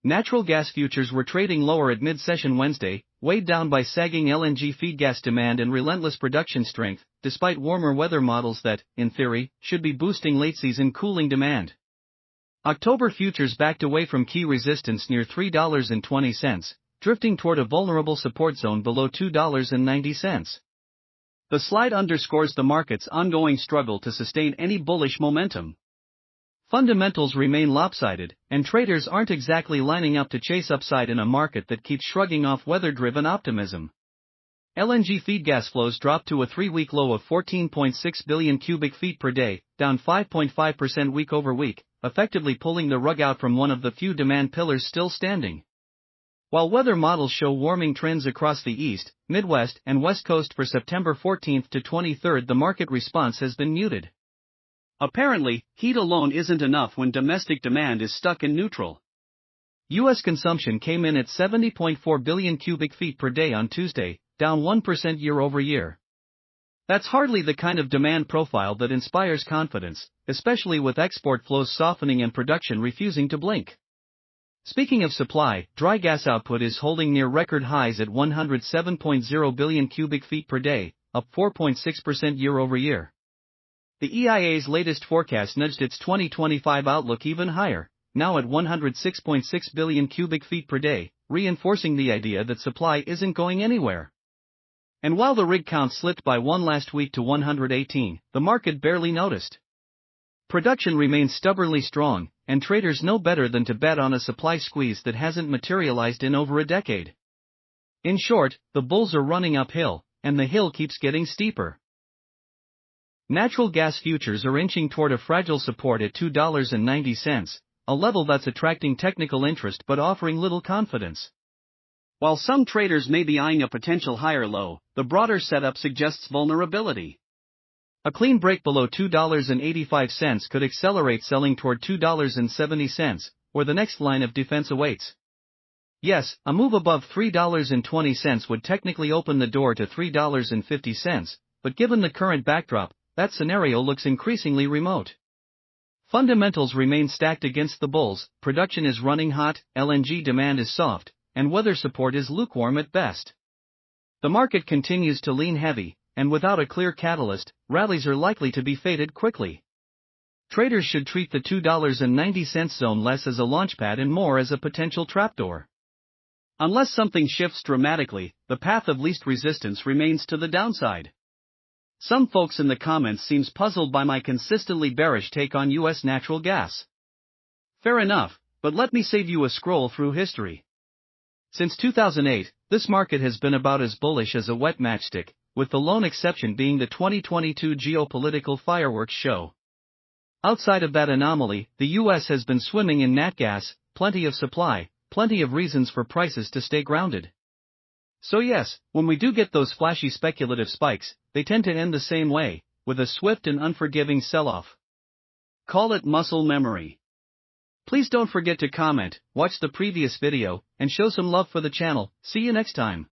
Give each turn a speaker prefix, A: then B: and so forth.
A: Natural gas futures were trading lower at mid-session Wednesday, weighed down by sagging LNG feed gas demand and relentless production strength, despite warmer weather models that, in theory, should be boosting late-season cooling demand. October futures backed away from key resistance near $3.20, drifting toward a vulnerable support zone below $2.90. The slide underscores the market's ongoing struggle to sustain any bullish momentum. Fundamentals remain lopsided, and traders aren't exactly lining up to chase upside in a market that keeps shrugging off weather-driven optimism. LNG feed gas flows dropped to a 3-week low of 14.6 billion cubic feet per day, down 5.5% week over week, effectively pulling the rug out from one of the few demand pillars still standing. While weather models show warming trends across the East, Midwest, and West Coast for September 14 to 23, the market response has been muted. Apparently, heat alone isn't enough when domestic demand is stuck in neutral. U.S. consumption came in at 70.4 billion cubic feet per day on Tuesday, down 1% year over year. That's hardly the kind of demand profile that inspires confidence, especially with export flows softening and production refusing to blink. Speaking of supply, dry gas output is holding near record highs at 107.0 billion cubic feet per day, up 4.6% year over year. The EIA's latest forecast nudged its 2025 outlook even higher, now at 106.6 billion cubic feet per day, reinforcing the idea that supply isn't going anywhere. And while the rig count slipped by one last week to 118, the market barely noticed. Production remains stubbornly strong, and traders know better than to bet on a supply squeeze that hasn't materialized in over a decade. In short, the bulls are running uphill, and the hill keeps getting steeper. Natural gas futures are inching toward a fragile support at $2.90, a level that's attracting technical interest but offering little confidence. While some traders may be eyeing a potential higher low, the broader setup suggests vulnerability. A clean break below $2.85 could accelerate selling toward $2.70, where the next line of defense awaits. Yes, a move above $3.20 would technically open the door to $3.50, but given the current backdrop, that scenario looks increasingly remote. Fundamentals remain stacked against the bulls, production is running hot, LNG demand is soft, and weather support is lukewarm at best. The market continues to lean heavy, and without a clear catalyst, rallies are likely to be faded quickly. Traders should treat the $2.90 zone less as a launchpad and more as a potential trapdoor. Unless something shifts dramatically, the path of least resistance remains to the downside. Some folks in the comments seems puzzled by my consistently bearish take on U.S. natural gas. Fair enough, but let me save you a scroll through history. Since 2008, this market has been about as bullish as a wet matchstick, with the lone exception being the 2022 geopolitical fireworks show. Outside of that anomaly, the U.S. has been swimming in nat gas, plenty of supply, plenty of reasons for prices to stay grounded. So yes, when we do get those flashy speculative spikes, they tend to end the same way, with a swift and unforgiving sell-off. Call it muscle memory. Please don't forget to comment, watch the previous video, and show some love for the channel. See you next time.